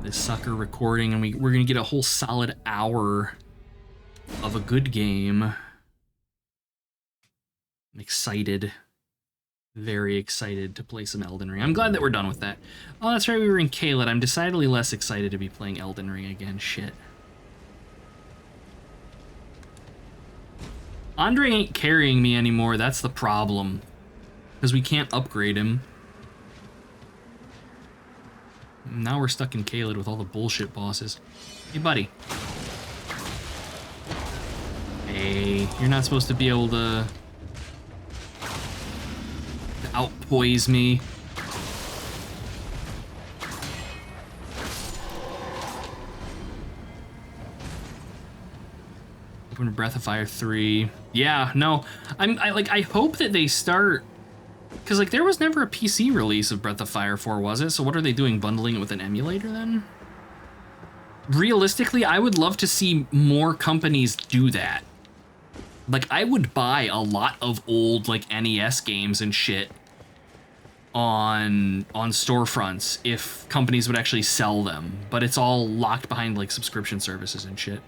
this sucker recording, and we're gonna get a whole solid hour of a good game. I'm excited. Very excited to play some Elden Ring. I'm glad that we're done with that. Oh, that's right, we were in Caelid. I'm decidedly less excited to be playing Elden Ring again. Shit. Andre ain't carrying me anymore, that's the problem. Because we can't upgrade him. Now we're stuck in Caelid with all the bullshit bosses. Hey, buddy. Hey, you're not supposed to be able to outpoise me. Open Breath of Fire 3. Yeah, no. I hope that they start, because like there was never a PC release of Breath of Fire 4, was it? So what are they doing, bundling it with an emulator then? Realistically, I would love to see more companies do that. Like, I would buy a lot of old like NES games and shit on storefronts if companies would actually sell them, but it's all locked behind like subscription services and shit.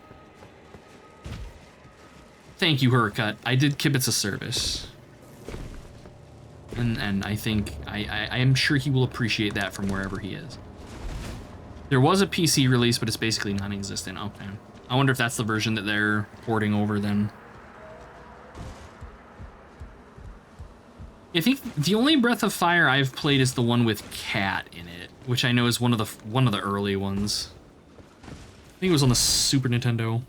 Thank you, Hurcut. I did kibitz a service. And I think, I am sure he will appreciate that from wherever he is. There was a PC release, but it's basically non-existent. Okay. I wonder if that's the version that they're porting over then. I think the only Breath of Fire I've played is the one with Cat in it, which I know is one of the early ones. I think it was on the Super Nintendo.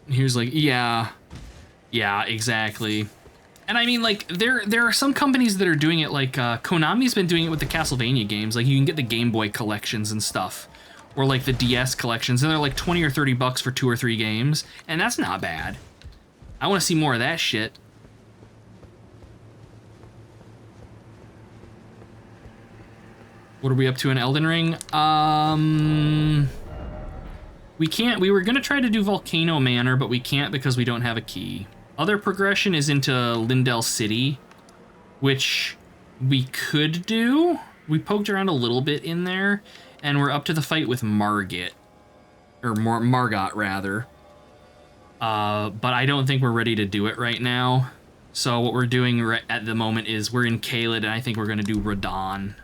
He was like, yeah, exactly. And I mean, like, there are some companies that are doing it, like Konami's been doing it with the Castlevania games. Like, you can get the Game Boy collections and stuff, or like the DS collections, and they're like 20 or 30 bucks for 2 or 3 games, and that's not bad. I want to see more of that shit. What are we up to in Elden Ring? We were gonna try to do Volcano Manor, but we can't because we don't have a key. Other progression is into Lindell City, which we could do. We poked around a little bit in there, and we're up to the fight with Margot, rather. But I don't think we're ready to do it right now. So what we're doing at the moment is we're in Caelid, and I think we're gonna do Radahn.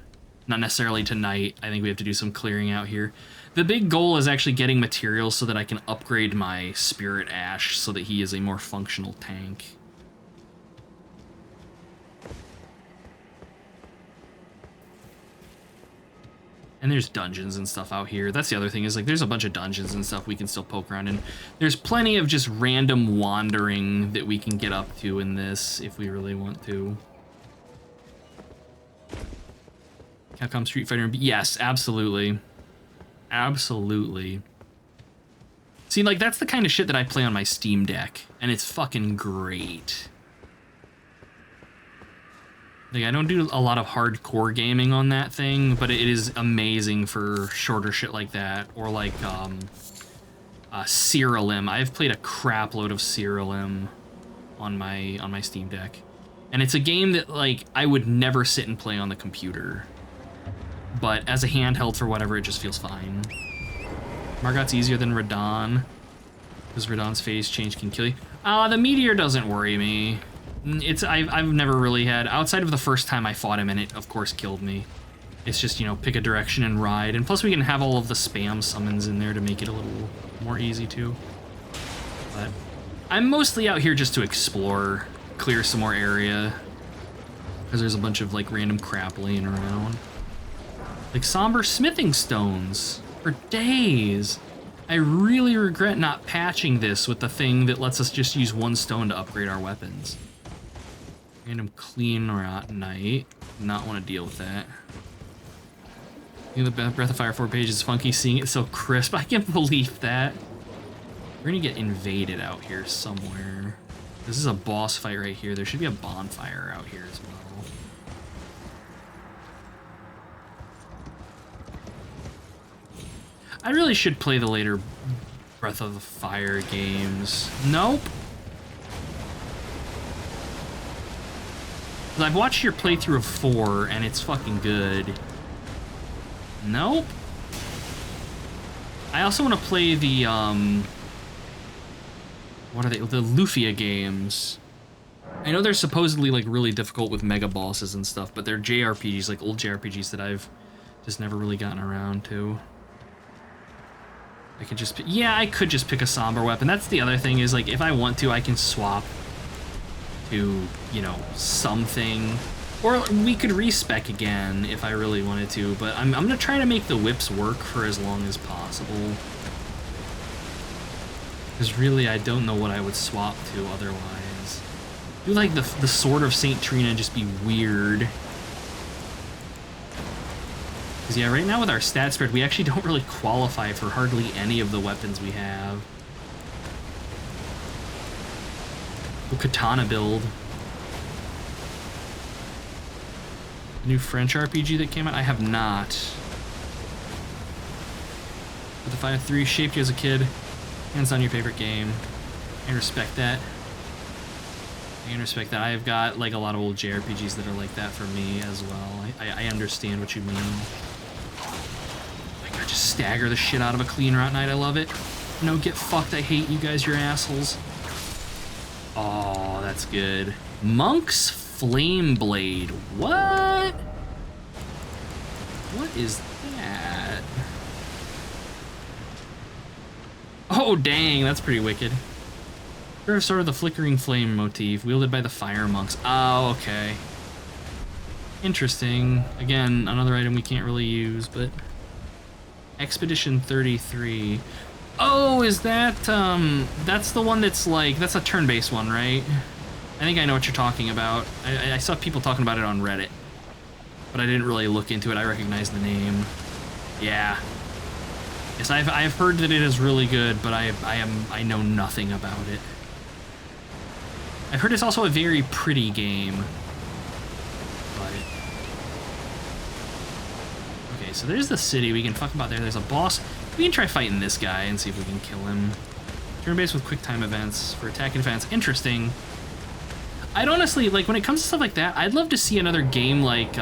Not necessarily tonight. I think we have to do some clearing out here. The big goal is actually getting materials so that I can upgrade my Spirit Ash so that he is a more functional tank. And there's dungeons and stuff out here. That's the other thing, is like there's a bunch of dungeons and stuff we can still poke around in. There's plenty of just random wandering that we can get up to in this if we really want to. Capcom Street Fighter, yes, absolutely. Absolutely. See, like, that's the kind of shit that I play on my Steam Deck, and it's fucking great. Like, I don't do a lot of hardcore gaming on that thing, but it is amazing for shorter shit like that, or like, Cyrilium. I've played a crap load of Cyrilium on my Steam Deck. And it's a game that, like, I would never sit and play on the computer. But as a handheld for whatever, it just feels fine. Margot's easier than Radahn, because Radahn's phase change can kill you. The meteor doesn't worry me. I've never really had, outside of the first time I fought him, and it of course killed me. It's just, you know, pick a direction and ride, and plus we can have all of the spam summons in there to make it a little more easy too. But I'm mostly out here just to explore, clear some more area, because there's a bunch of like random crap laying around. Like somber smithing stones for days. I really regret not patching this with the thing that lets us just use 1 stone to upgrade our weapons. Random clean rot night. Not want to deal with that. You know, the Breath of Fire 4 page is funky, seeing it so crisp. I can't believe that. We're gonna get invaded out here somewhere. This is a boss fight right here. There should be a bonfire out here as well. I really should play the later Breath of the Fire games. Nope. I've watched your playthrough of 4, and it's fucking good. Nope. I also want to play the, what are they? The Lufia games. I know they're supposedly, like, really difficult with mega bosses and stuff, but they're JRPGs, like, old JRPGs that I've just never really gotten around to. I could just... Yeah, I could just pick a somber weapon. That's the other thing, is, like, if I want to, I can swap to, you know, something. Or we could respec again if I really wanted to, but I'm gonna try to make the whips work for as long as possible. Because really, I don't know what I would swap to otherwise. I do like the Sword of Saint Trina just be weird. Because yeah, right now with our stat spread, we actually don't really qualify for hardly any of the weapons we have. The katana build. New French RPG that came out? I have not. But the 5-3 shaped you as a kid. Hands on your favorite game. I respect that. I can respect that. I've got like a lot of old JRPGs that are like that for me as well. I understand what you mean. Oh my god, just stagger the shit out of a clean Route Knight. I love it. No, get fucked. I hate you guys, you're assholes. Oh, that's good. Monk's Flame Blade. What? What is that? Oh, dang, that's pretty wicked. Sort of the flickering flame motif, wielded by the fire monks. Oh, okay. Interesting. Again, another item we can't really use, but... Expedition 33. Oh, is that, that's the one that's like, that's a turn-based one, right? I think I know what you're talking about. I saw people talking about it on Reddit, but I didn't really look into it. I recognize the name. Yeah. Yes, I've heard that it is really good, but I know nothing about it. I've heard it's also a very pretty game. But... Okay, so there's the city. We can fuck about there. There's a boss. We can try fighting this guy and see if we can kill him. Turn-based with quick time events for attack and defense. Interesting. I'd honestly, like, when it comes to stuff like that, I'd love to see another game like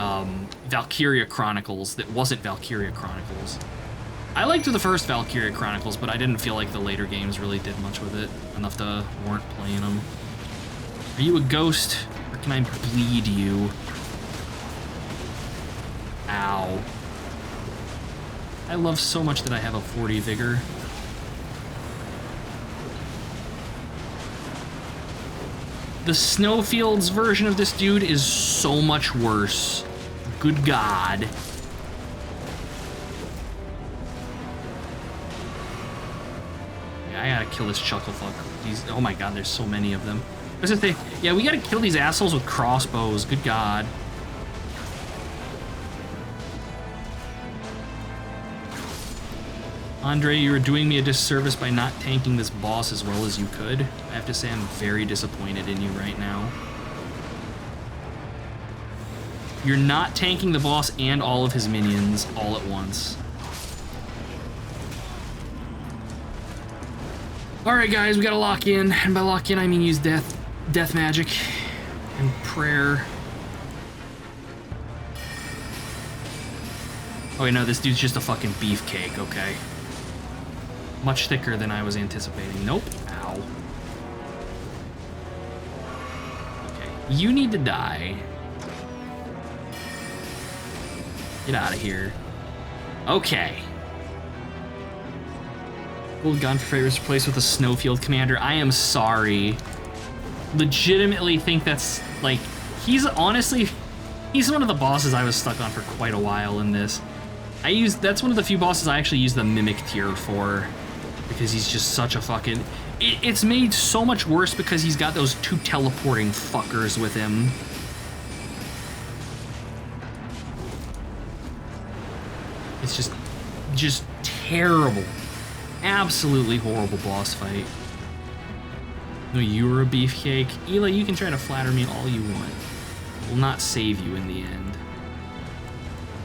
Valkyria Chronicles that wasn't Valkyria Chronicles. I liked the first Valkyria Chronicles, but I didn't feel like the later games really did much with it. Enough to warrant playing them. Are you a ghost, or can I bleed you? Ow. I love so much that I have a 40 vigor. The Snowfields version of this dude is so much worse. Good God. Yeah, I gotta kill this chucklefuck. Oh my god, there's so many of them. What's this thing? Yeah, we gotta kill these assholes with crossbows. Good God. Andre, you were doing me a disservice by not tanking this boss as well as you could. I have to say I'm very disappointed in you right now. You're not tanking the boss and all of his minions all at once. Alright guys, we gotta lock in. And by lock in, I mean use death magic and prayer. Oh wait, no, this dude's just a fucking beefcake, okay. Much thicker than I was anticipating. Nope. Ow. Okay, you need to die. Get out of here. Okay. Gold gun for favors replaced with a Snowfield commander. I am sorry. Legitimately think that's, like, he's honestly, he's one of the bosses I was stuck on for quite a while in this. That's one of the few bosses I actually use the Mimic tier for, because he's just such a fucking, it's made so much worse because he's got those two teleporting fuckers with him. It's just terrible. Absolutely horrible boss fight. No, you were a beefcake. Eli, you can try to flatter me all you want. It will not save you in the end.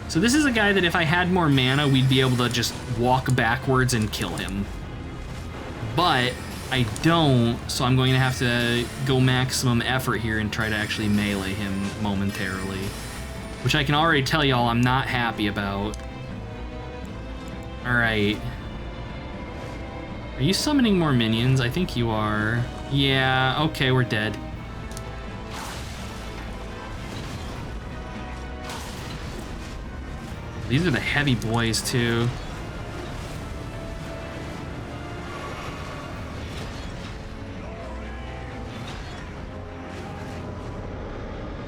So this is a guy that if I had more mana, we'd be able to just walk backwards and kill him. But I don't, so I'm going to have to go maximum effort here and try to actually melee him momentarily. Which I can already tell y'all I'm not happy about. Alright. Are you summoning more minions? I think you are. Yeah, okay, we're dead. These are the heavy boys, too.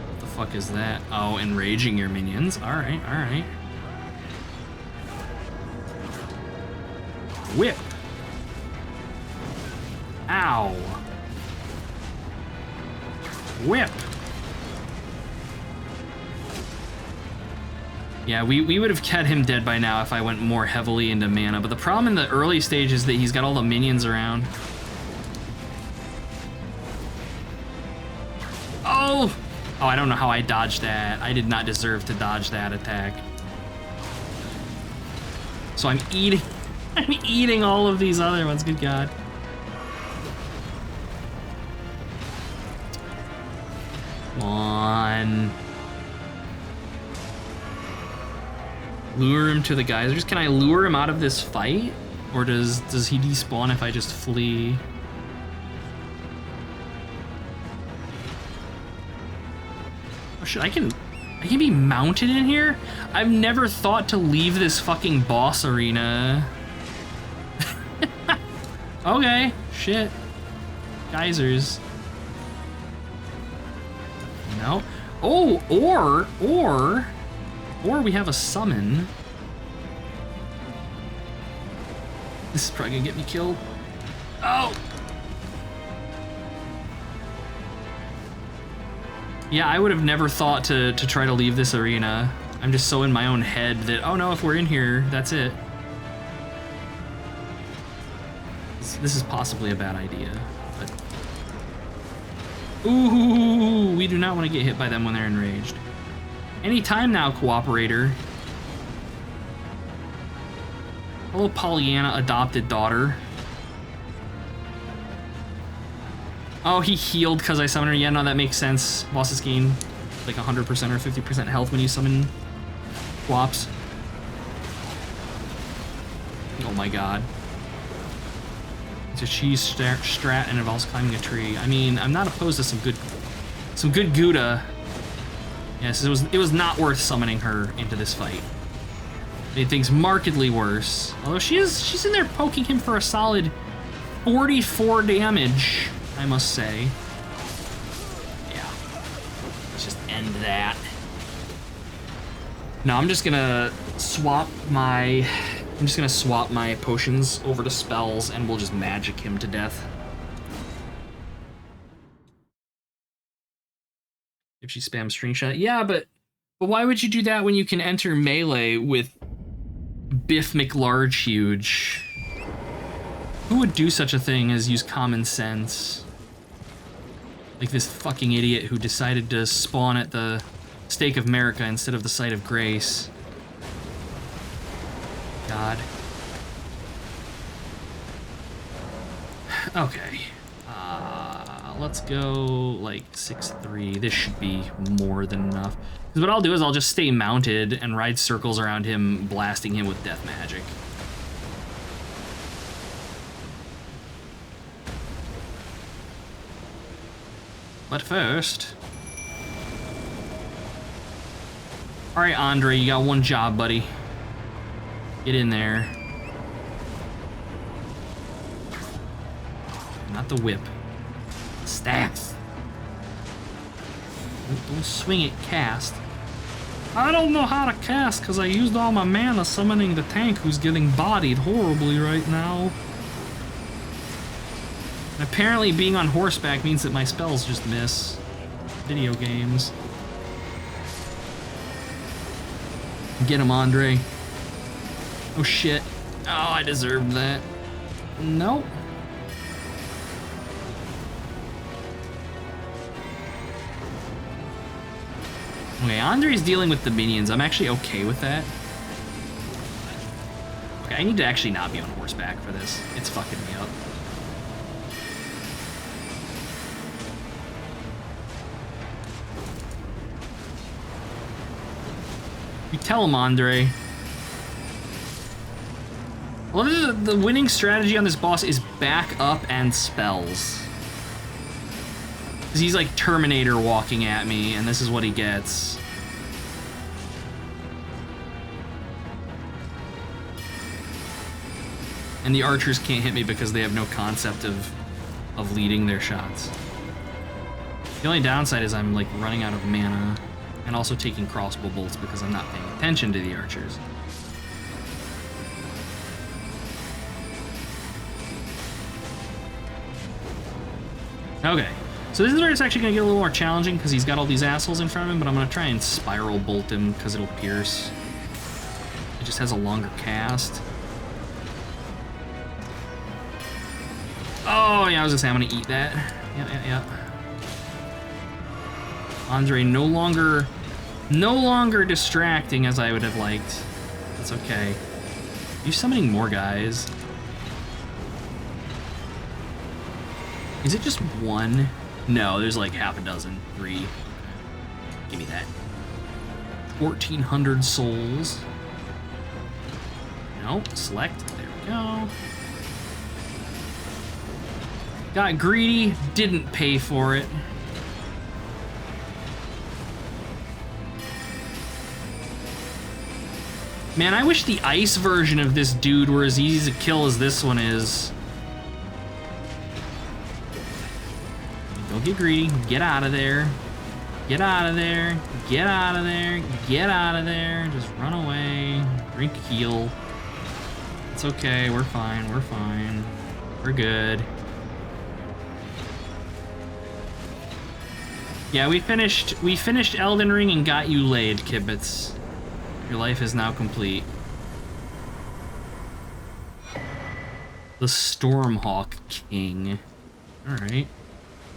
What the fuck is that? Oh, enraging your minions. Alright, alright. Whip. Ow. Whip. Yeah, we would have kept him dead by now if I went more heavily into mana, but the problem in the early stage is that he's got all the minions around. Oh! Oh, I don't know how I dodged that. I did not deserve to dodge that attack. So I'm eating all of these other ones, good God. Come on. Lure him to the geysers. Can I lure him out of this fight? Or does he despawn if I just flee? Oh shit, I can be mounted in here? I've never thought to leave this fucking boss arena. Okay, shit. Geysers. No. Oh, or we have a summon. This is probably gonna get me killed. Oh! Yeah, I would have never thought to try to leave this arena. I'm just so in my own head that, oh no, if we're in here, that's it. This is possibly a bad idea, but... Ooh, we do not want to get hit by them when they're enraged. Anytime now, cooperator. Hello, Pollyanna, adopted daughter. Oh, he healed because I summoned her. Yeah, no, that makes sense. Bosses gain like 100% or 50% health when you summon swaps. Oh my god. It's a cheese strat and involves climbing a tree. I mean, I'm not opposed to some good Gouda. Yes, it was not worth summoning her into this fight. Made things markedly worse. Although she's in there poking him for a solid 44 damage, I must say. Yeah. Let's just end that. No, I'm just gonna swap my potions over to spells and we'll just magic him to death. If she spams screenshot. Yeah, but why would you do that when you can enter melee with Biff McLargehuge? Who would do such a thing as use common sense? Like this fucking idiot who decided to spawn at the Stake of America instead of the Site of Grace. God. Okay. Let's go like 6-3. This should be more than enough. Because what I'll do is I'll just stay mounted and ride circles around him, blasting him with death magic. But first... Alright, Andre, you got one job, buddy. Get in there. Not the whip. Staff. Don't swing it, cast. I don't know how to cast because I used all my mana summoning the tank who's getting bodied horribly right now. And apparently being on horseback means that my spells just miss. Video games. Get him, Andre. Oh shit. Oh, I deserved that. Nope. Okay, Andre's dealing with the minions. I'm actually okay with that. Okay, I need to actually not be on horseback for this. It's fucking me up. You tell him, Andre. Well, the winning strategy on this boss is back up and spells. Because he's like Terminator walking at me, and this is what he gets. And the archers can't hit me because they have no concept of leading their shots. The only downside is I'm like running out of mana and also taking crossbow bolts because I'm not paying attention to the archers. Okay, so this is where it's actually gonna get a little more challenging because he's got all these assholes in front of him, but I'm gonna try and spiral bolt him because it'll pierce. It just has a longer cast. Oh yeah, I was gonna say I'm gonna eat that. Yeah. Andre no longer distracting as I would have liked. That's okay. You're summoning more guys. Is it just one? No, there's like half a dozen. 3. Give me that. 1,400 souls. No, select. There we go. Got greedy, didn't pay for it. Man, I wish the ice version of this dude were as easy to kill as this one is. Don't get greedy. Get out of there. Get out of there. Get out of there. Get out of there. Just run away. Drink heal. It's okay. We're fine. We're fine. We're good. Yeah, we finished Elden Ring and got you laid, Kibitz. Your life is now complete. The Stormhawk King. Alright.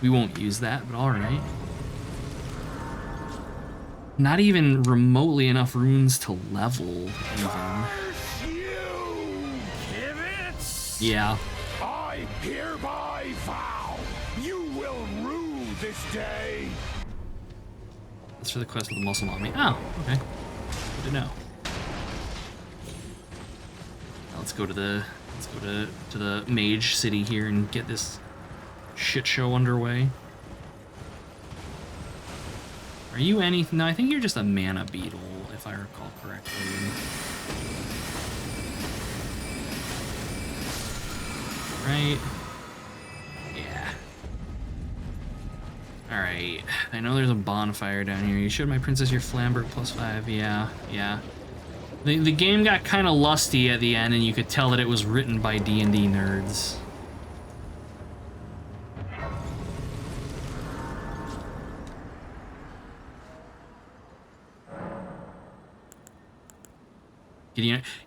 We won't use that, but alright. Not even remotely enough runes to level, even. Yeah. I hereby vow you will rue this day. That's for the quest with the muscle mommy. Oh, okay. Good to know. Now let's go to the mage city here and get this shit show underway. Are you anything? No, I think you're just a mana beetle, if I recall correctly. Right? Yeah. Alright. I know there's a bonfire down here. You showed my princess your Flamberg +5. Yeah. The game got kind of lusty at the end, and you could tell that it was written by D&D nerds.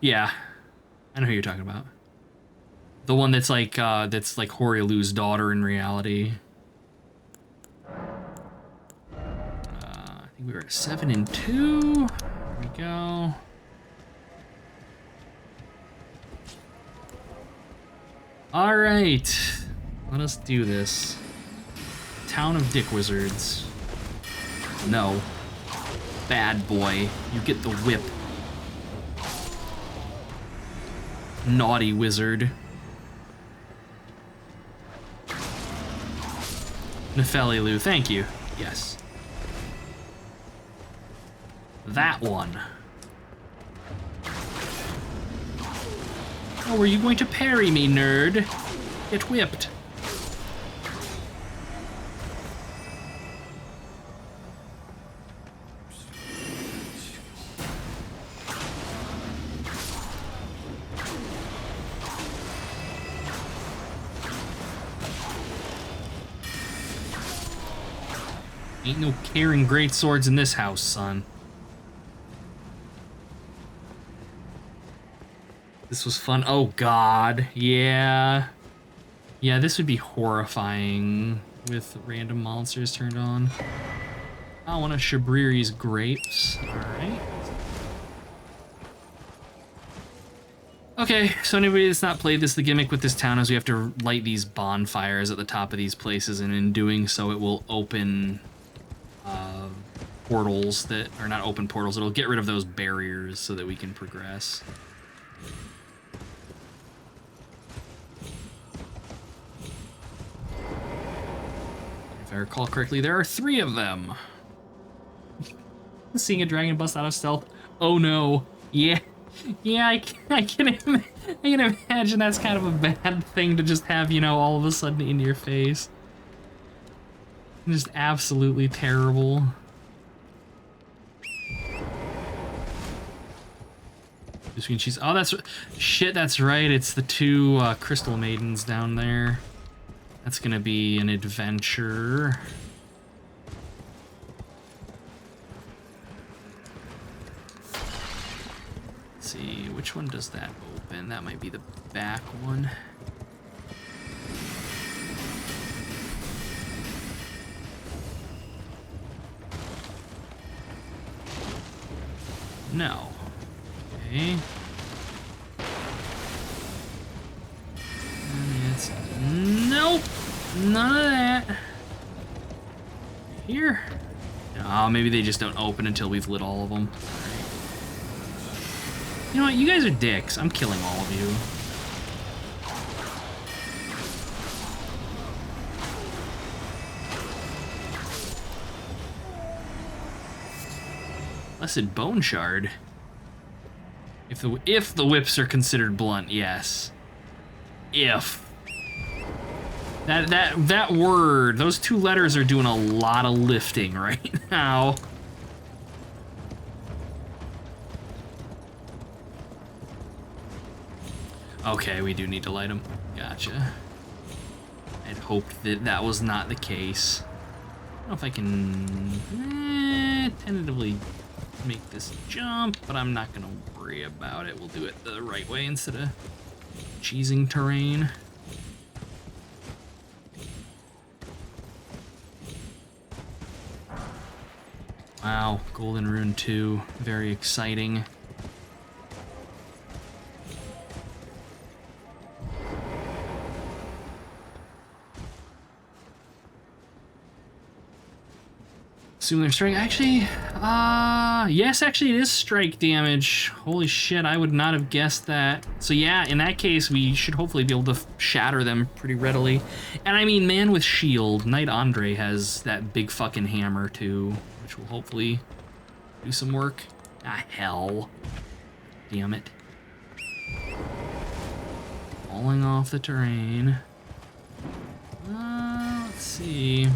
Yeah, I know who you're talking about. The one that's like Horilu's daughter in reality. I think we were at 7 and 2. There we go. All right, let us do this. Town of Dick Wizards. No. Bad boy, you get the whip. Naughty wizard. Nefelilu, thank you. Yes. That one. Oh, were you going to parry me, nerd? Get whipped. Ain't no carrying great swords in this house, son. This was fun. Oh god, yeah. Yeah, this would be horrifying with random monsters turned on. I want a Shabriri's grapes. Alright. Okay, so anybody that's not played this, the gimmick with this town is we have to light these bonfires at the top of these places, and in doing so it will open portals that are not open portals. It'll get rid of those barriers so that we can progress. I recall correctly, there are 3 of them. Seeing a dragon bust out of stealth. Oh no. Yeah. Yeah, I can imagine that's kind of a bad thing to just have, you know, all of a sudden in your face. Just absolutely terrible. She's, oh, that's shit. That's right. It's the 2 crystal maidens down there. That's gonna be an adventure. Let's see, which one does that open? That might be the back one. No. Okay. It's, nope. None of that. Here. Oh, maybe they just don't open until we've lit all of them. You know what? You guys are dicks. I'm killing all of you. Blessed Bone Shard. If the whips are considered blunt, yes. If. That word, those 2 letters are doing a lot of lifting right now. Okay, we do need to light them. Gotcha. I'd hoped that that was not the case. I don't know if I can tentatively make this jump, but I'm not gonna worry about it. We'll do it the right way instead of cheesing terrain. Wow, Golden Rune 2, very exciting. Assume they're strike. Actually, yes, actually it is strike damage. Holy shit, I would not have guessed that. So yeah, in that case, we should hopefully be able to shatter them pretty readily. And I mean, man with shield, Knight Andre has that big fucking hammer too, which will hopefully do some work. Ah, hell. Damn it. Falling off the terrain. Let's see.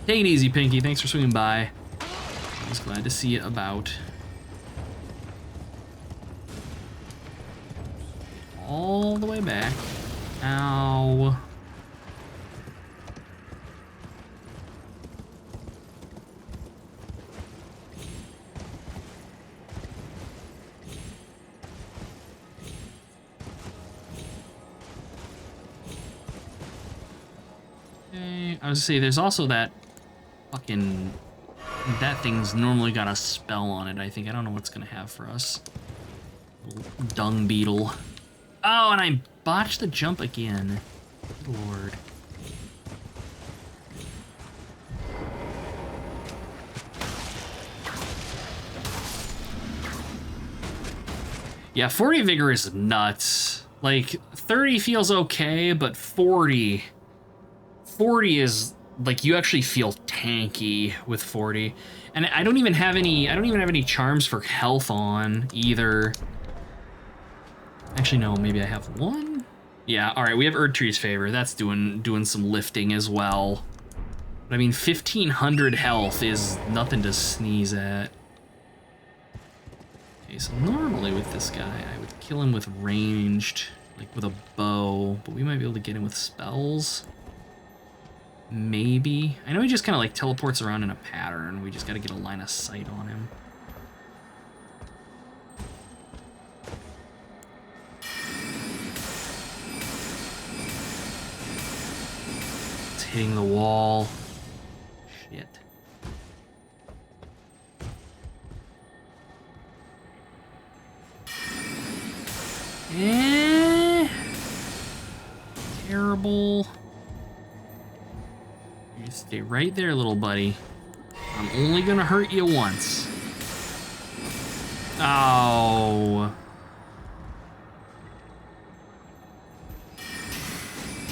Take it easy, Pinky. Thanks for swinging by. I was glad to see you about. All the way back. Ow. Okay, I was gonna say, there's also that fucking, that thing's normally got a spell on it, I think. I don't know what's gonna have for us. Little dung beetle. Oh, and I botched the jump again. Good Lord. Yeah, 40 vigor is nuts. Like, 30 feels okay, but 40 is like, you actually feel tanky with 40. And I don't even have any charms for health on either. Actually, no, maybe I have 1? Yeah, all right, we have Erdtree's Favor. That's doing some lifting as well. But I mean, 1500 health is nothing to sneeze at. Okay, so normally with this guy, I would kill him with ranged, like with a bow, but we might be able to get him with spells. Maybe. I know he just kind of like teleports around in a pattern. We just got to get a line of sight on him. It's hitting the wall. Shit. Terrible. You stay right there, little buddy. I'm only gonna hurt you once. Oh.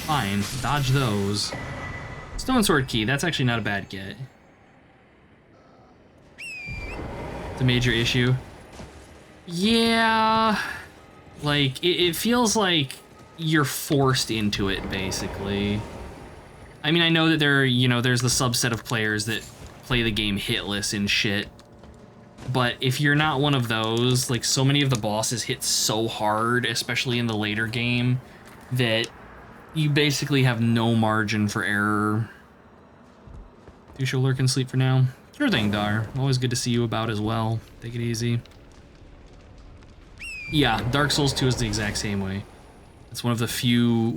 Fine, dodge those. Let's Stone Sword Key, that's actually not a bad get. It's a major issue. Yeah, like, it feels like you're forced into it, basically. I mean, I know that there's the subset of players that play the game hitless and shit, but if you're not one of those, like, so many of the bosses hit so hard, especially in the later game, that you basically have no margin for error. You shall lurk and sleep for now. Sure thing, Dar. Always good to see you about as well. Take it easy. Yeah, Dark Souls 2 is the exact same way. It's one of the few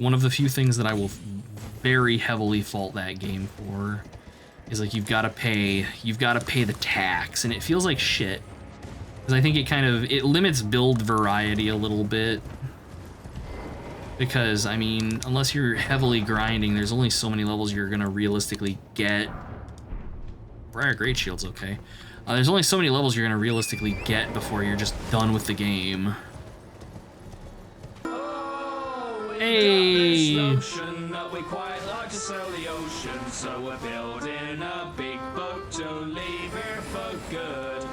things that I will very heavily fault that game for. Is like you've got to pay the tax, and it feels like shit. Because I think it limits build variety a little bit. Because, I mean, unless you're heavily grinding, there's only so many levels you're gonna realistically get. Briar Great Shield's okay. There's only so many levels you're gonna realistically get before you're just done with the game. Hey! That we quite like to sail the ocean, so we're building a big boat to leave here for good.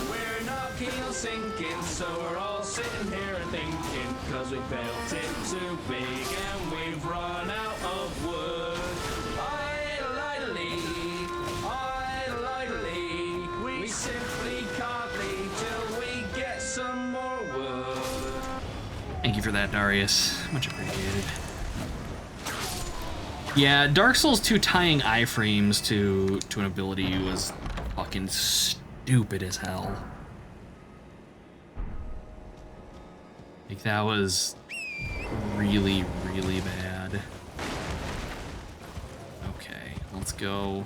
We're not keen on sinking, so we're all sitting here and thinking, cause we built it too big and we've run out of wood. We simply can't leave till we get some more wood. Thank you for that, Darius. Much appreciated. Yeah, Dark Souls 2 tying iframes to an ability was fucking stupid as hell. Like, that was really, really bad. Okay, let's go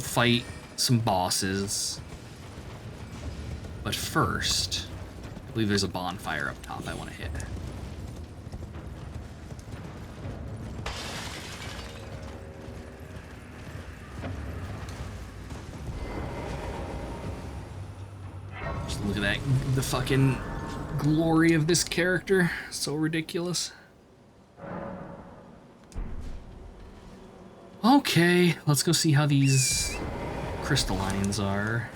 fight some bosses. But first, I believe there's a bonfire up top I want to hit. Just look at that, the fucking glory of this character. So ridiculous. Okay, let's go see how these crystallines are.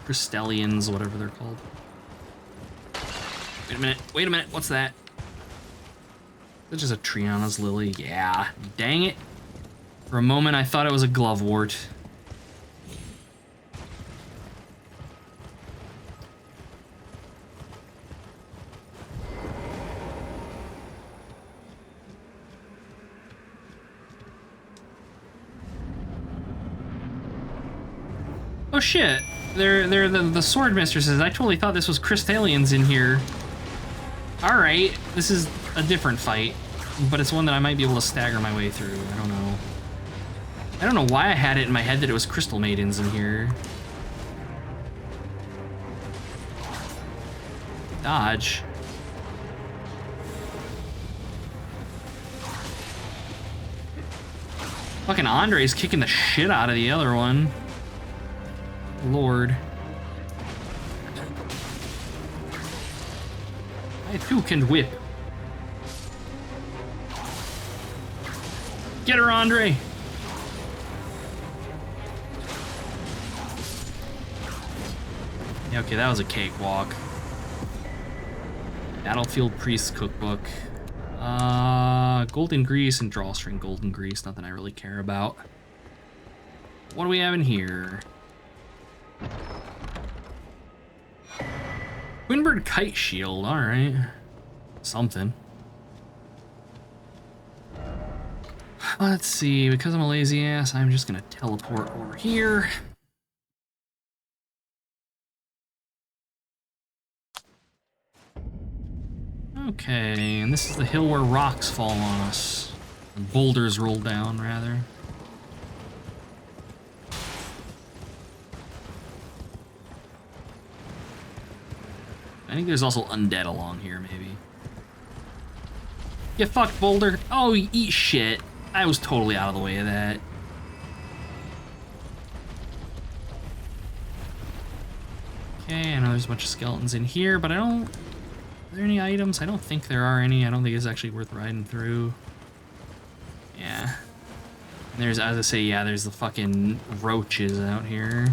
Crystallians, whatever they're called. Wait a minute, what's that? That's just a Triana's Lily. Yeah, dang it. For a moment, I thought it was a Glovewort. Oh shit, they're the sword mistresses. I totally thought this was Crystallians in here. Alright, this is a different fight, but it's one that I might be able to stagger my way through. I don't know. I don't know why I had it in my head that it was Crystal Maidens in here. Dodge. Fucking Andre's kicking the shit out of the other one. Lord. I too can whip. Get her, Andre! Yeah, okay, that was a cakewalk. Battlefield Priest Cookbook. Golden Grease and Drawstring Golden Grease, nothing I really care about. What do we have in here? Twinbird Kite Shield, alright. Something. Let's see, because I'm a lazy ass, I'm just gonna teleport over here. Okay, and this is the hill where rocks fall on us. And boulders roll down, rather. I think there's also undead along here, maybe. Get fucked, Boulder. Oh, eat shit. I was totally out of the way of that. Okay, I know there's a bunch of skeletons in here, but I don't... Are there any items? I don't think there are any. I don't think it's actually worth riding through. Yeah. There's, as I say, yeah, there's the fucking roaches out here.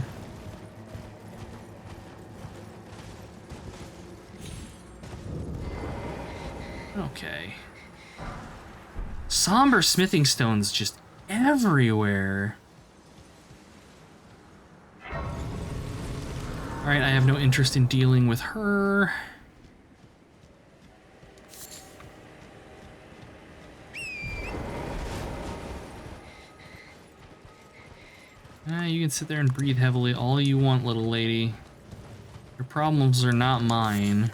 Okay. Somber smithing stones just everywhere. Alright, I have no interest in dealing with her. You can sit there and breathe heavily all you want, little lady. Your problems are not mine.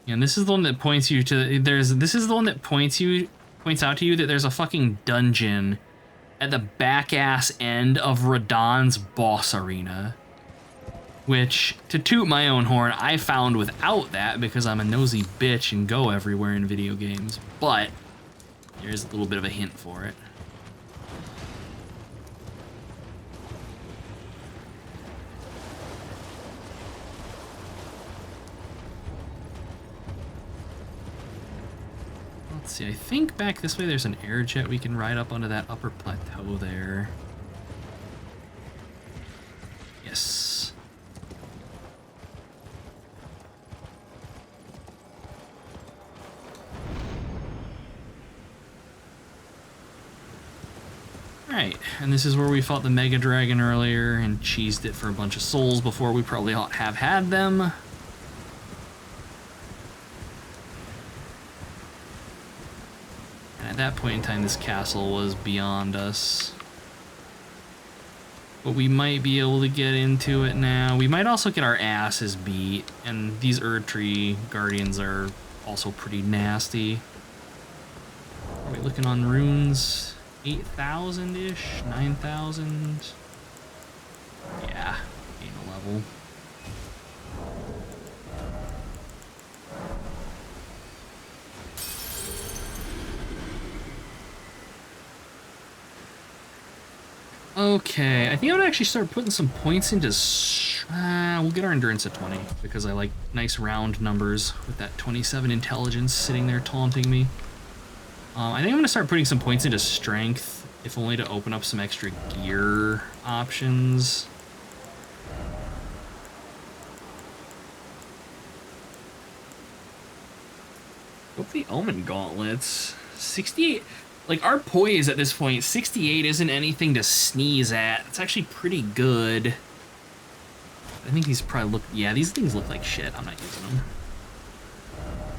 And this is the one that points you to this is the one that points out to you that there's a fucking dungeon at the back ass end of Radahn's boss arena. Which, to toot my own horn, I found without that because I'm a nosy bitch and go everywhere in video games. But there's a little bit of a hint for it. Let's see, I think back this way there's an air jet we can ride up onto that upper plateau there. Yes. Alright, and this is where we fought the Mega Dragon earlier and cheesed it for a bunch of souls before we probably have had them. At that point in time, this castle was beyond us. But we might be able to get into it now. We might also get our asses beat, and these Erdtree Guardians are also pretty nasty. Are we looking on runes? 8,000-ish? 9,000? Yeah, gain a level. Okay, I think I would actually start putting some points into... we'll get our endurance at 20, because I like nice round numbers with that 27 intelligence sitting there taunting me. I think I'm going to start putting some points into strength, if only to open up some extra gear options. What the Omen Gauntlets? 68... Like, our poise at this point, 68 isn't anything to sneeze at. It's actually pretty good. I think these probably look... Yeah, these things look like shit. I'm not using them.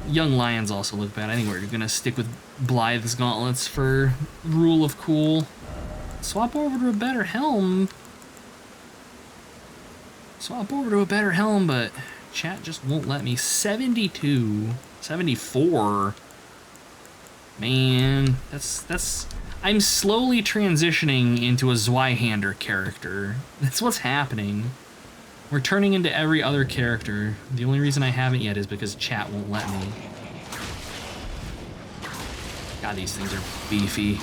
Young Lions also look bad. I think we're going to stick with Blythe's Gauntlets for rule of cool. Swap over to a better helm. Swap over to a better helm, but chat just won't let me. 72. 74. Man, that's... I'm slowly transitioning into a Zweihander character. That's what's happening. We're turning into every other character. The only reason I haven't yet is because chat won't let me. God, these things are beefy.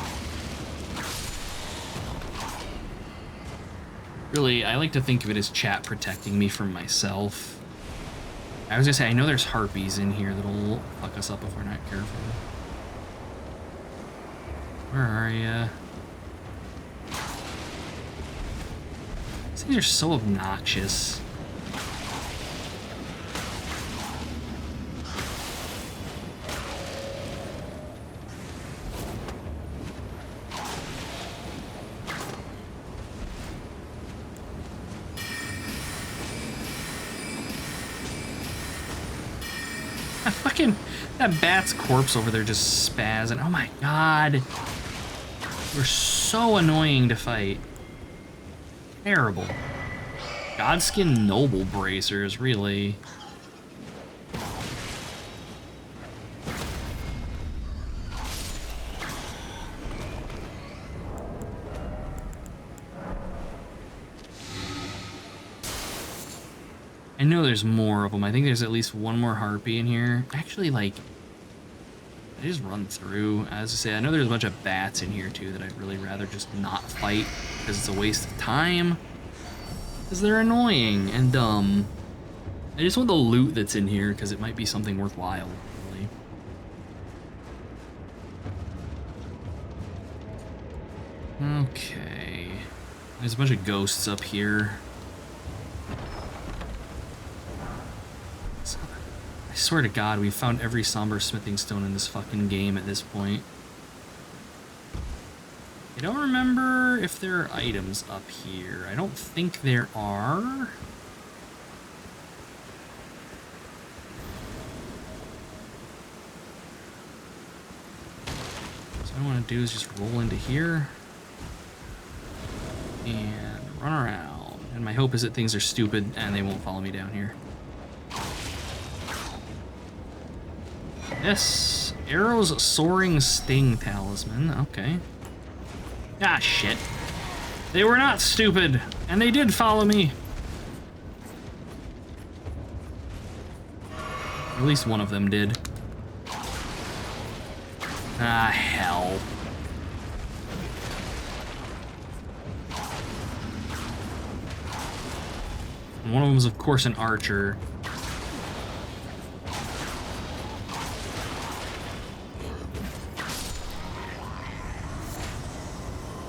Really, I like to think of it as chat protecting me from myself. I was gonna say, I know there's harpies in here that'll fuck us up if we're not careful. Where are ya? These things are so obnoxious. That bat's corpse over there just spazzing. Oh my god. We're so annoying to fight. Terrible. Godskin Noble Bracers, really. know there's more of them. I think there's at least one more harpy in here. Actually, like, I just run through. As I say, I know there's a bunch of bats in here too that I'd really rather just not fight because it's a waste of time. Because they're annoying and dumb. I just want the loot that's in here because it might be something worthwhile, really. Okay. There's a bunch of ghosts up here. I swear to God, we've found every somber smithing stone in this fucking game at this point. I don't remember if there are items up here. I don't think there are. So what I want to do is just roll into here and run around. And my hope is that things are stupid and they won't follow me down here. Yes, Arrow's Soaring Sting Talisman. Okay. Ah, shit. They were not stupid, and they did follow me. At least one of them did. Ah, hell. And one of them is, of course, an archer.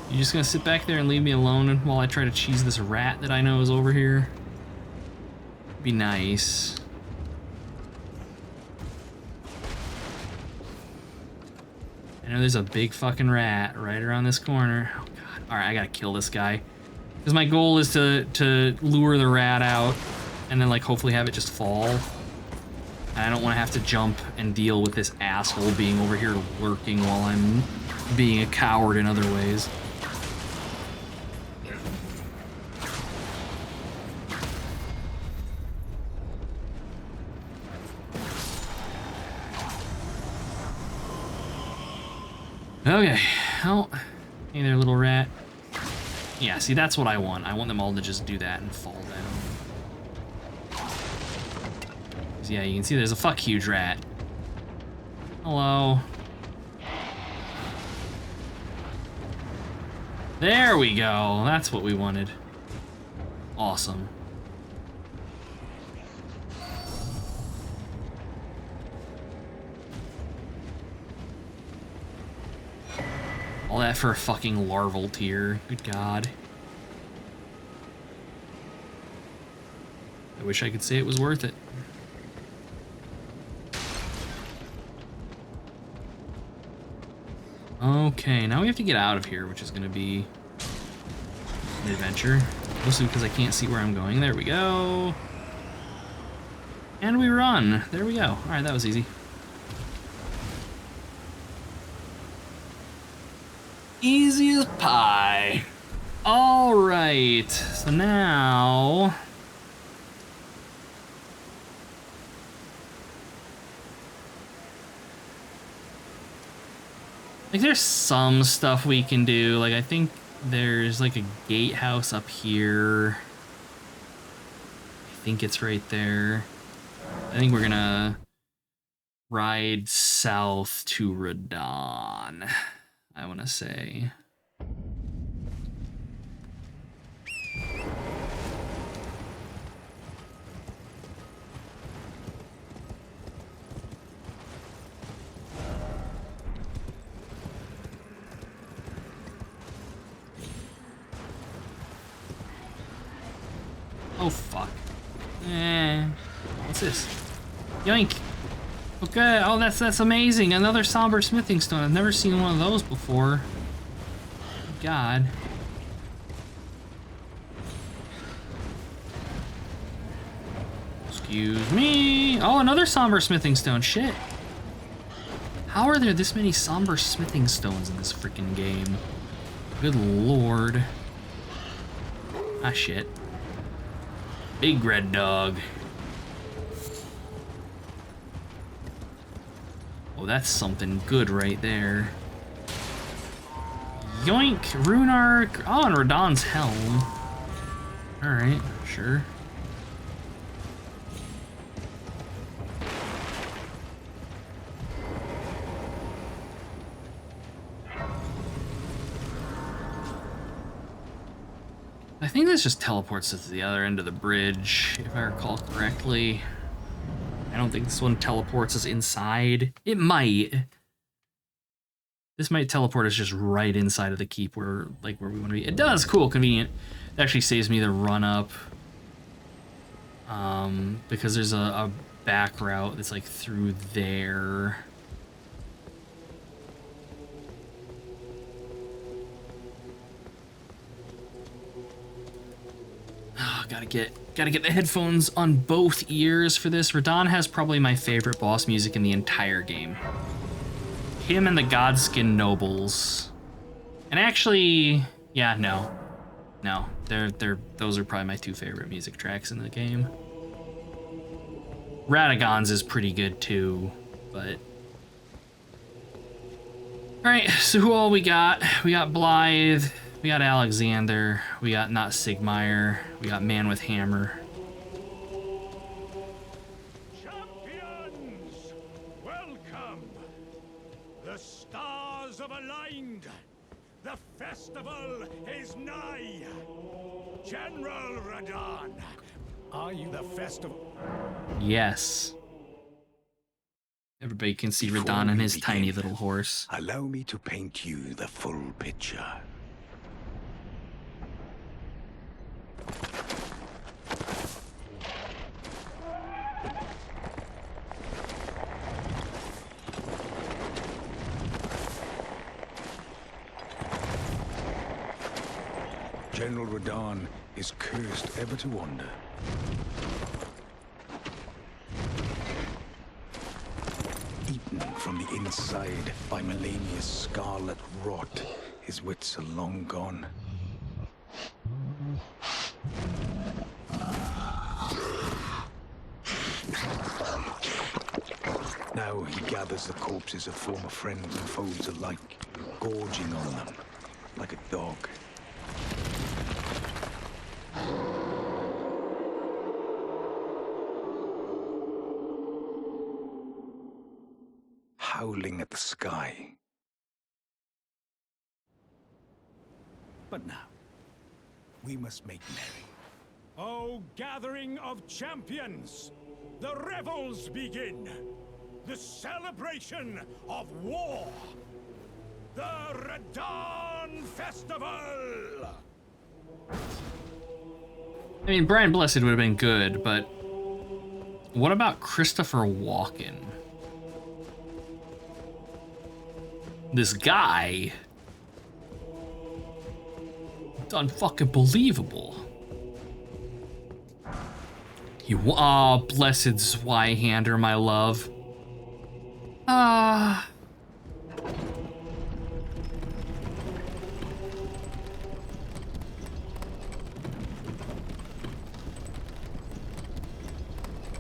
You just gonna sit back there and leave me alone while I try to cheese this rat that I know is over here? Be nice. I know there's a big fucking rat right around this corner. Oh god. Alright, I gotta kill this guy. Because my goal is to lure the rat out and then like hopefully have it just fall. And I don't want to have to jump and deal with this asshole being over here lurking while I'm being a coward in other ways. Okay, well, hey there, little rat. Yeah, see, that's what I want. I want them all to just do that and fall down. So yeah, you can see there's a fuck huge rat. Hello. There we go. That's what we wanted. Awesome. All that for a fucking larval tier. Good god. I wish I could say it was worth it. Okay, now we have to get out of here, which is going to be an adventure. Mostly because I can't see where I'm going. There we go. And we run. There we go. Alright, that was easy. Easy as pie. Alright, so now... like, there's some stuff we can do. Like, I think there's, like, a gatehouse up here. I think it's right there. I think we're gonna ride south to Radahn, I want to say. Oh, fuck. What's this? Yoink! Okay, oh, that's amazing. Another somber smithing stone. I've never seen one of those before. God. Excuse me. Oh, another somber smithing stone. Shit. How are there this many somber smithing stones in this freaking game? Good lord. Ah, shit. Big red dog. Oh, that's something good right there. Yoink! Runark! Oh, and Radahn's helm. Alright, sure. I think this just teleports us to the other end of the bridge, if I recall correctly. I don't think this one teleports us inside. It might. This might teleport us just right inside of the keep where we want to be. It does, cool, convenient. It actually saves me the run up. Because there's a back route that's like through there. Oh, gotta get the headphones on both ears for this. Radahn has probably my favorite boss music in the entire game. Him and the Godskin Nobles. And actually, yeah, no, those are probably my two favorite music tracks in the game. Radagon's is pretty good too, but. All right, so who all we got? We got Blythe. We got Alexander, we got Not Sigmire, we got Man with Hammer. Champions, welcome. The stars have aligned. The festival is nigh. General Radahn, are you the festival? Yes. Everybody can see Before Radahn and we his begin, tiny little horse. Allow me to paint you the full picture. General Radahn is cursed ever to wander. Eaten from the inside by Melania's scarlet rot, his wits are long gone. Now he gathers the corpses of former friends and foes alike, gorging on them like a dog. Howling at the sky. But now, we must make merry. O gathering of champions, the revels begin. The celebration of war. The Radahn Festival! I mean, Brian Blessed would have been good, but what about Christopher Walken? This guy. It's unfucking believable. You, blessed Zweihander, my love.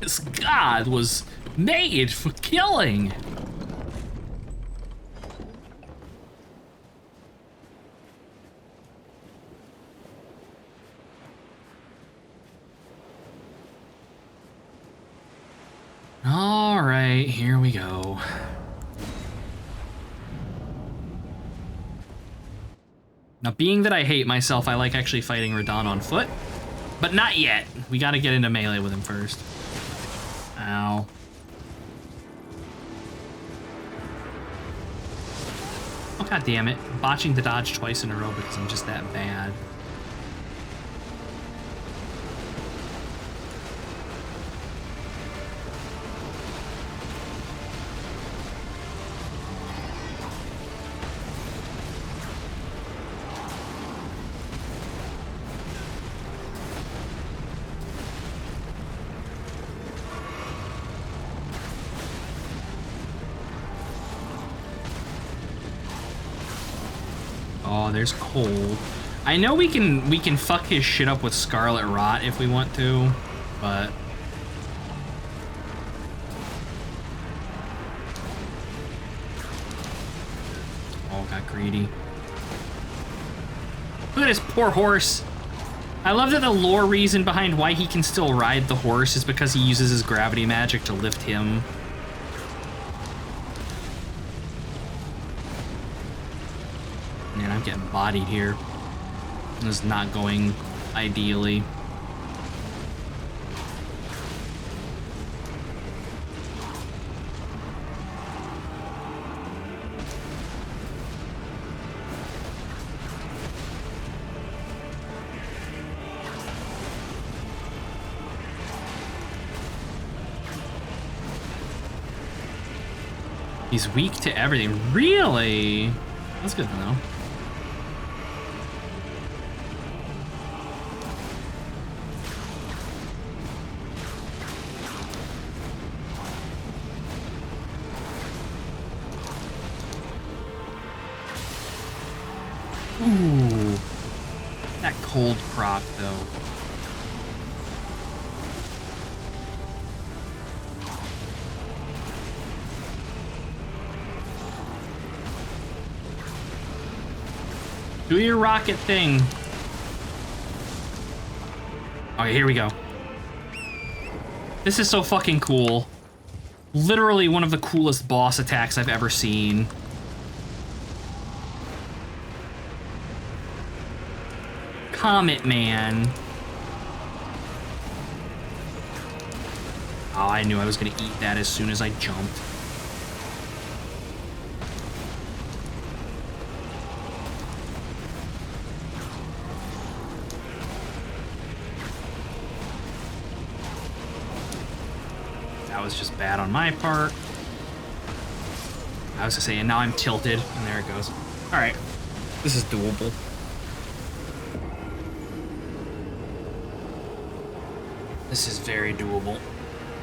This god was made for killing. All right, here we go. Now, being that I hate myself, I like actually fighting Radahn on foot, but not yet. We gotta get into melee with him first. Ow. Oh, god damn it. Botching the dodge twice in a row because I'm just that bad. Oh, there's Cole. I know we can fuck his shit up with Scarlet Rot if we want to, but oh, got greedy. Look at his poor horse. I love that the lore reason behind why he can still ride the horse is because he uses his gravity magic to lift him. Man, I'm getting bodied here. This is not going ideally. He's weak to everything. Really? That's good to know. Ooh. That cold proc, though. Do your rocket thing. Okay, here we go. This is so fucking cool. Literally one of the coolest boss attacks I've ever seen. Comet Man. Oh, I knew I was gonna eat that as soon as I jumped. That was just bad on my part. I was gonna say, and now I'm tilted, and there it goes. All right, this is doable. This is very doable.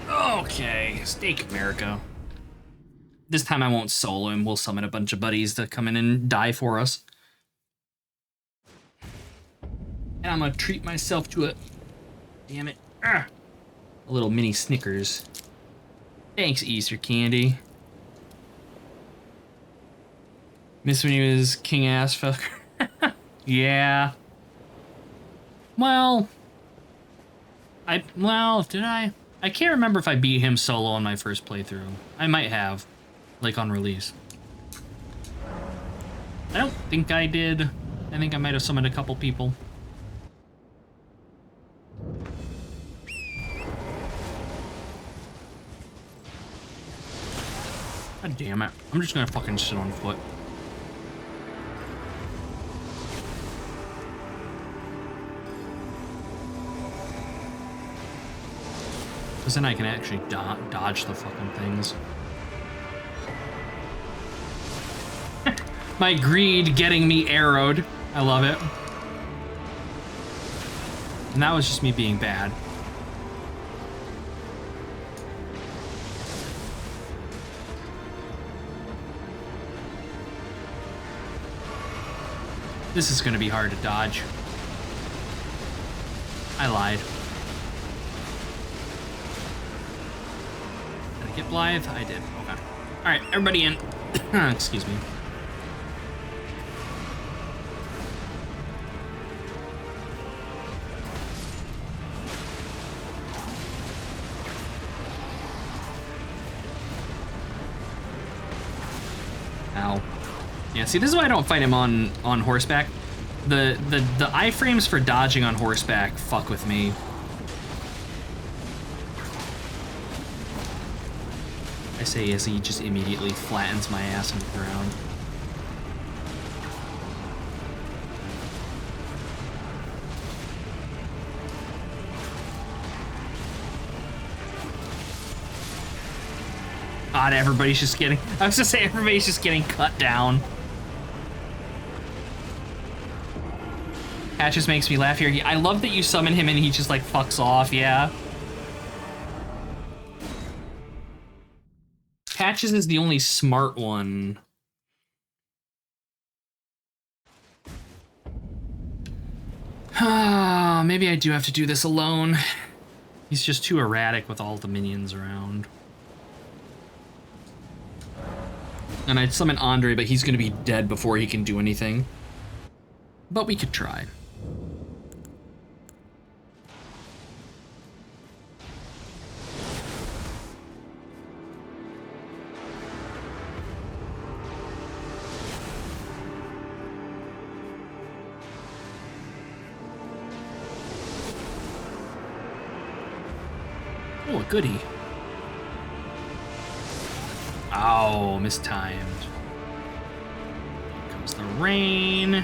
Okay, Steak America. This time I won't solo him. We'll summon a bunch of buddies to come in and die for us. And I'm gonna treat myself to a... Damn it. A little mini Snickers. Thanks, Easter candy. Miss when he was king ass fucker. Yeah. Well... did I? I can't remember if I beat him solo on my first playthrough. I might have, like on release. I don't think I did. I think I might have summoned a couple people. God damn it. I'm just gonna fucking sit on foot. Because then I can actually dodge the fucking things. My greed getting me arrowed. I love it. And that was just me being bad. This is going to be hard to dodge. I lied. Get Blythe? I did. Okay. Alright, everybody in. Excuse me. Ow. Yeah, see, this is why I don't fight him on horseback. The iframes for dodging on horseback fuck with me. I say as he just immediately flattens my ass on the ground. God, everybody's just getting... I was gonna say everybody's just getting cut down. That just makes me laugh here. I love that you summon him and he just like fucks off, yeah. Patches is the only smart one. Maybe I do have to do this alone. He's just too erratic with all the minions around. And I'd summon Andre, but he's gonna be dead before he can do anything. But we could try. Oh, a goodie. Oh, mistimed. Here comes the rain.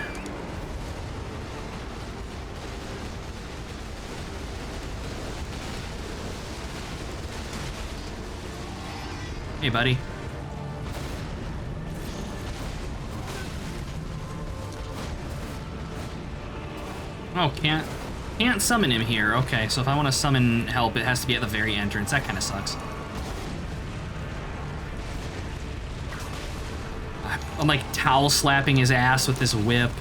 Hey, buddy. Oh, can't summon him here. Okay, so if I want to summon help, it has to be at the very entrance. That kind of sucks. I'm like towel slapping his ass with this whip.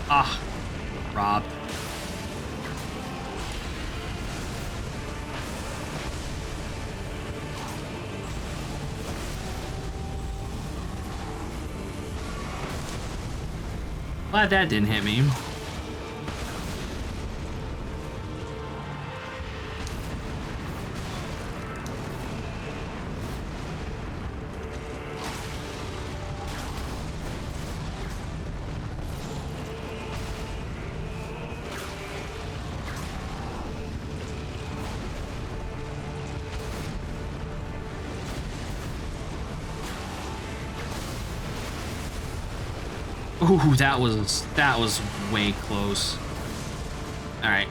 Ah, Rob. Glad that didn't hit me. Ooh, that was way close. All right.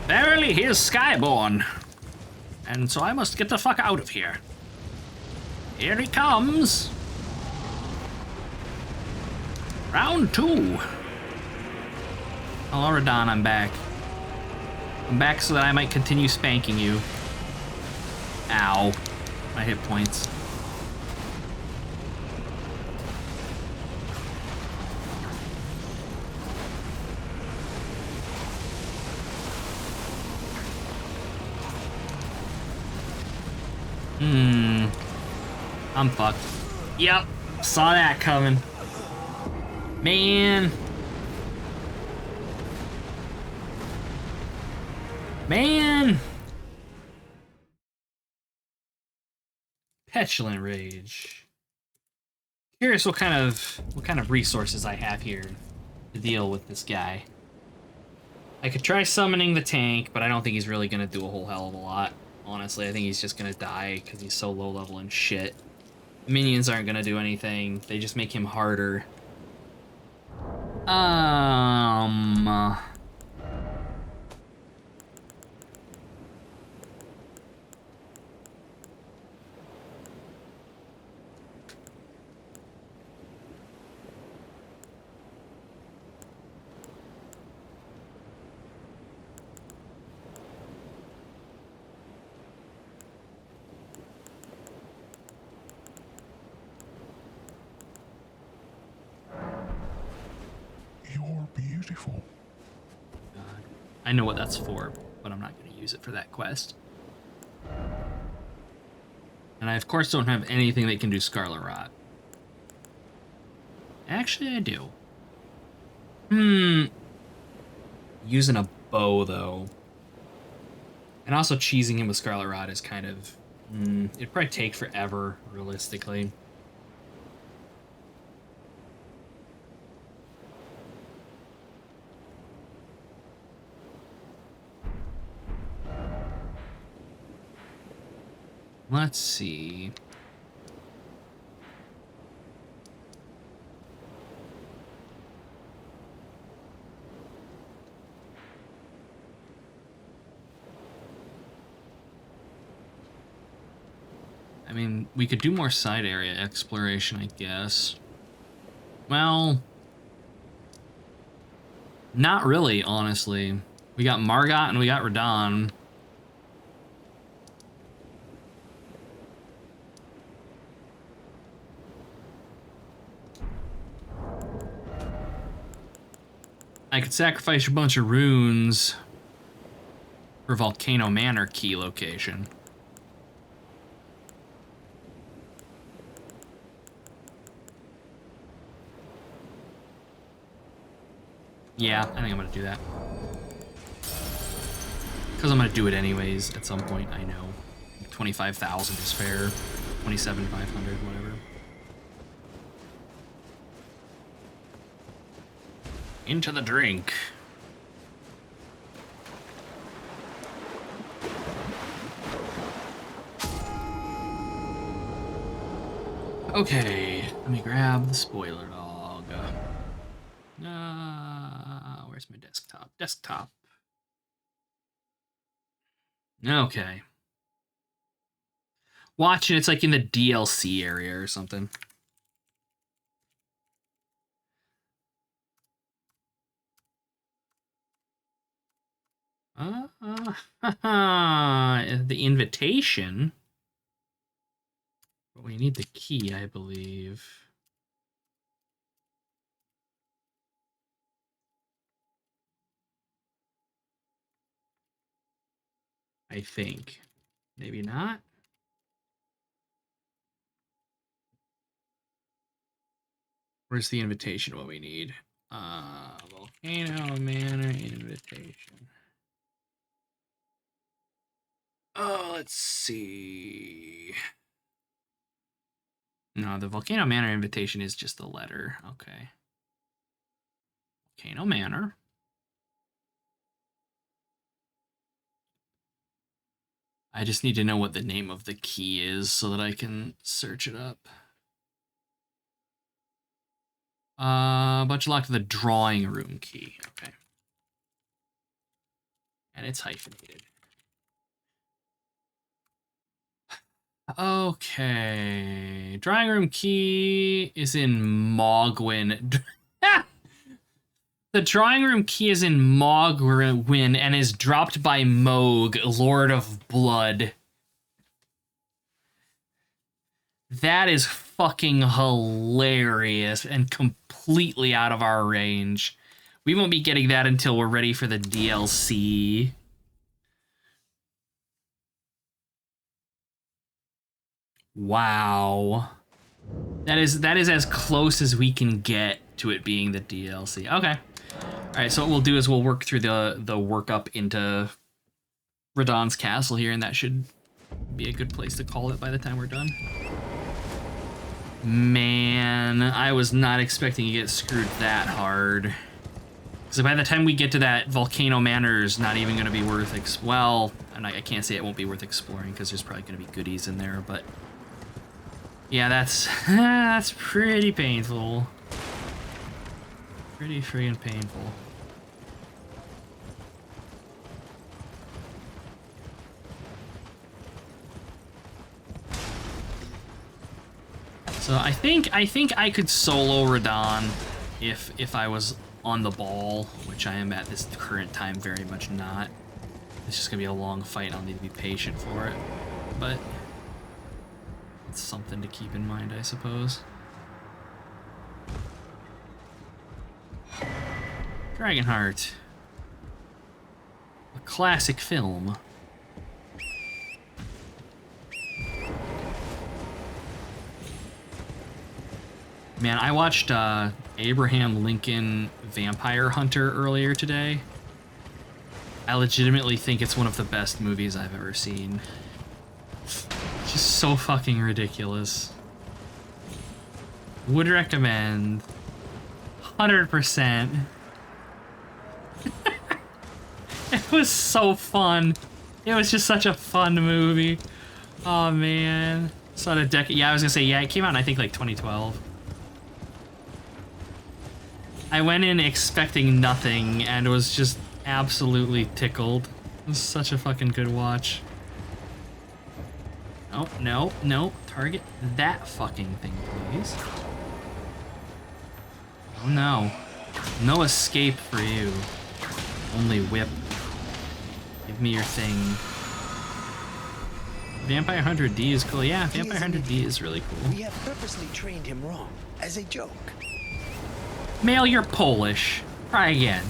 Verily, he is Skyborn. And so I must get the fuck out of here. Here he comes. Round 2. Hello, Radahn, I'm back. I'm back so that I might continue spanking you. Ow. My hit points. I'm fucked. Yep, saw that coming. Man. Petulant Rage. Curious what kind of resources I have here to deal with this guy. I could try summoning the tank, but I don't think he's really gonna do a whole hell of a lot. Honestly, I think he's just gonna die because he's so low level and shit. The minions aren't gonna do anything. They just make him harder. You're beautiful. God. I know what that's for, but I'm not gonna use it for that quest. And I, of course, don't have anything that can do Scarlet Rot. Actually, I do. Using a bow, though. And also cheesing him with Scarlet Rot is kind of... it'd probably take forever, realistically. Let's see. I mean, we could do more side area exploration, I guess. Well, not really, honestly. We got Margot and we got Radahn. I could sacrifice a bunch of runes for Volcano Manor key location. Yeah, I think I'm gonna do that. Because I'm gonna do it anyways at some point, I know. 25,000 is fair. 27,500, whatever. Into the drink. Okay, let me grab the spoiler dog. Where's my desktop? Desktop. Okay. Watching, it's like in the DLC area or something. The invitation. But we need the key, I believe. I think. Maybe not. Where's the invitation? What we need? Volcano Manor invitation. Oh, let's see. No, the Volcano Manor invitation is just the letter. Okay. Volcano Manor. I just need to know what the name of the key is so that I can search it up. Bunch of luck to the drawing room key. Okay. And it's hyphenated. Okay. Drawing room key is in Mogwin. The drawing room key is in Mogwin and is dropped by Moog, Lord of Blood. That is fucking hilarious and completely out of our range. We won't be getting that until we're ready for the DLC. Wow. That is as close as we can get to it being the DLC. Okay. All right, so what we'll do is we'll work through the workup into Radahn's castle here, and that should be a good place to call it by the time we're done. Man, I was not expecting to get screwed that hard. So by the time we get to that, Volcano Manor is not even going to be worth well, and I can't say it won't be worth exploring because there's probably going to be goodies in there, but yeah, that's pretty painful. Pretty friggin' painful. So I think I could solo Radahn if I was on the ball, which I am at this current time very much not. It's just gonna be a long fight and I'll need to be patient for it. But it's something to keep in mind, I suppose. Dragonheart. A classic film. Man, I watched Abraham Lincoln Vampire Hunter earlier today. I legitimately think it's one of the best movies I've ever seen. Just so fucking ridiculous. Would recommend. 100%. It was so fun. It was just such a fun movie. Oh man. It's not a decade. Yeah, I was gonna say, yeah, it came out in I think like 2012. I went in expecting nothing and was just absolutely tickled. It was such a fucking good watch. Oh, no, no. Target that fucking thing, please. Oh no. No escape for you. Only whip. Give me your thing. Vampire Hunter D is cool. Yeah, Vampire Hunter D is really cool. We have purposely trained him wrong, as a joke. Male, you're Polish. Try again.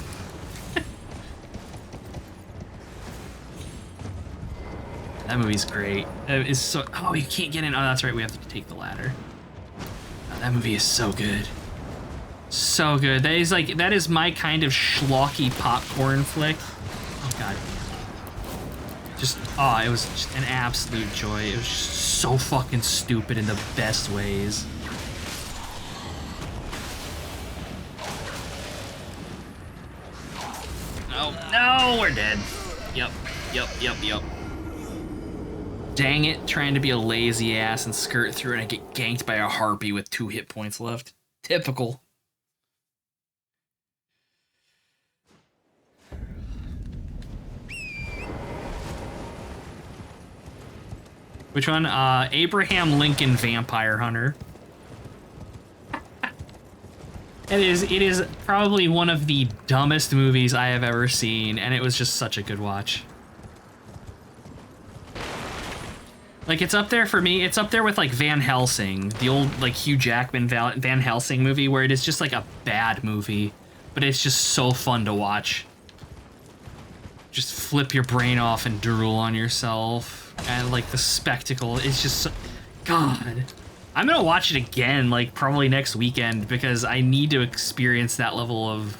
That movie's great. It's so. Oh, you can't get in. Oh, that's right. We have to take the ladder. Oh, that movie is so good. So good. That is my kind of schlocky popcorn flick. Oh god. It was just an absolute joy. It was just so fucking stupid in the best ways. No, we're dead. Yep. Dang it, trying to be a lazy ass and skirt through and I get ganked by a harpy with 2 hit points left. Typical. Which one? Abraham Lincoln Vampire Hunter. It is probably one of the dumbest movies I have ever seen, and it was just such a good watch. Like, it's up there for me. It's up there with, like, Van Helsing, the old, like, Hugh Jackman Van Helsing movie, where it is just, like, a bad movie, but it's just so fun to watch. Just flip your brain off and drool on yourself. And, like, the spectacle is just so... God. I'm gonna watch it again, like, probably next weekend, because I need to experience that level of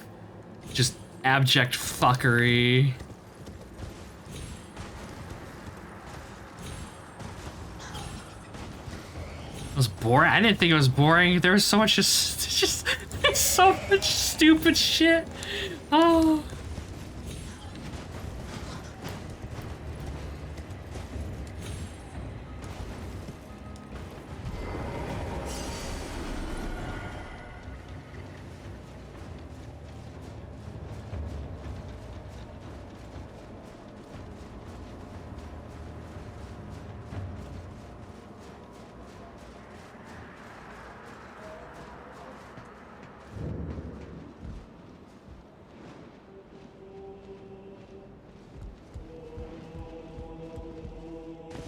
just abject fuckery. It was boring? I didn't think it was boring. There was so much just so much stupid shit. Oh...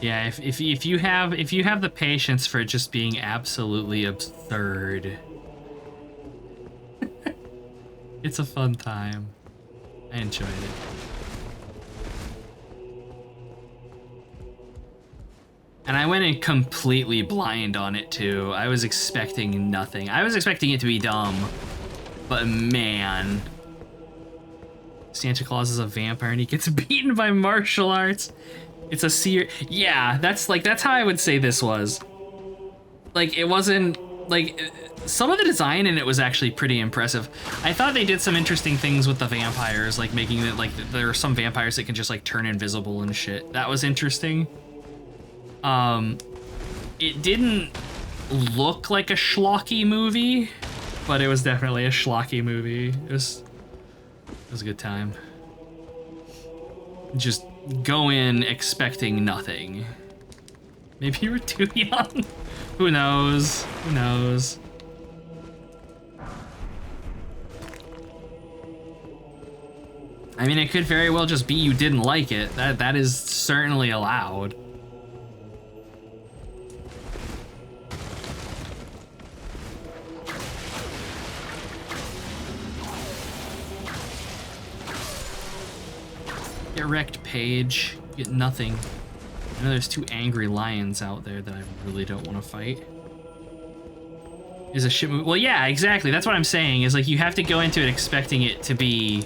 Yeah, if you have the patience for it just being absolutely absurd, it's a fun time. I enjoyed it. And I went in completely blind on it too. I was expecting nothing. I was expecting it to be dumb, but man, Santa Claus is a vampire and he gets beaten by martial arts. It's a yeah, that's how I would say this was. Like, it wasn't, like, some of the design in it was actually pretty impressive. I thought they did some interesting things with the vampires, like making it, like, there are some vampires that can just, like, turn invisible and shit. That was interesting. It didn't look like a schlocky movie, but it was definitely a schlocky movie. It was a good time. Just go in expecting nothing. Maybe you were too young. Who knows? Who knows? I mean, it could very well just be you didn't like it. That is certainly allowed. Get wrecked, Paige. You get nothing. I know there's 2 angry lions out there that I really don't want to fight. Is a shit movie? Well, yeah, exactly. That's what I'm saying. Is like you have to go into it expecting it to be,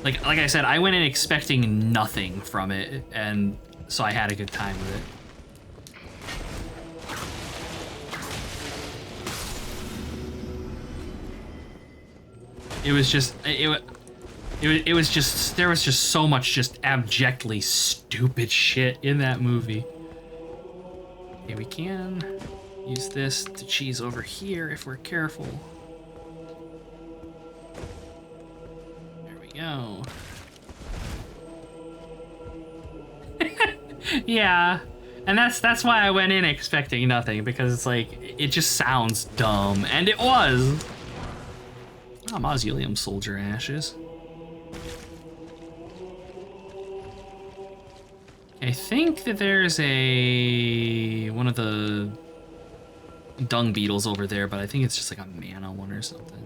like I said, I went in expecting nothing from it, and so I had a good time with it. It was just it was just, there was just so much just abjectly stupid shit in that movie. Okay, we can use this to cheese over here if we're careful. There we go. Yeah, and that's why I went in expecting nothing, because it's like, it just sounds dumb, and it was. Oh, Mausoleum Soldier Ashes. I think that there's one of the dung beetles over there, but I think it's just like a mana one or something.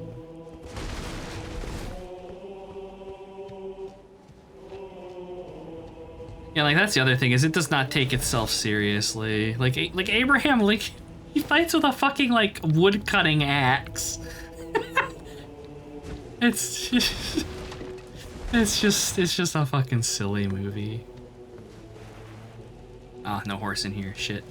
Yeah, like that's the other thing is it does not take itself seriously. Like Abraham Lincoln, he fights with a fucking like wood cutting axe. it's just a fucking silly movie. Ah, no horse in here. Shit.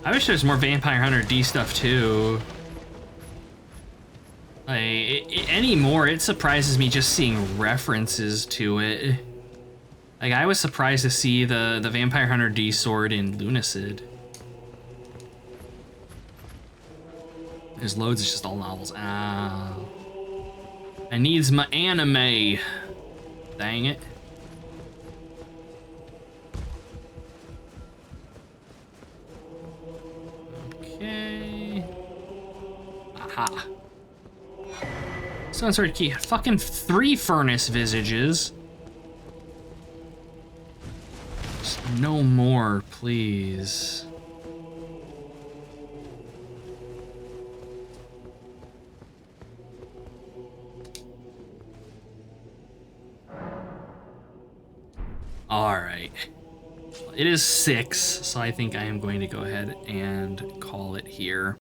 I wish there's more Vampire Hunter D stuff too. Like, anymore, it surprises me just seeing references to it. Like, I was surprised to see the Vampire Hunter D sword in Lunacid. There's loads, it's just all novels. Ah. I needs my anime. Dang it. Okay. Aha. Stone sword key. Fucking 3 furnace visages. Just no more, please. Alright. It is 6, so I think I am going to go ahead and call it here.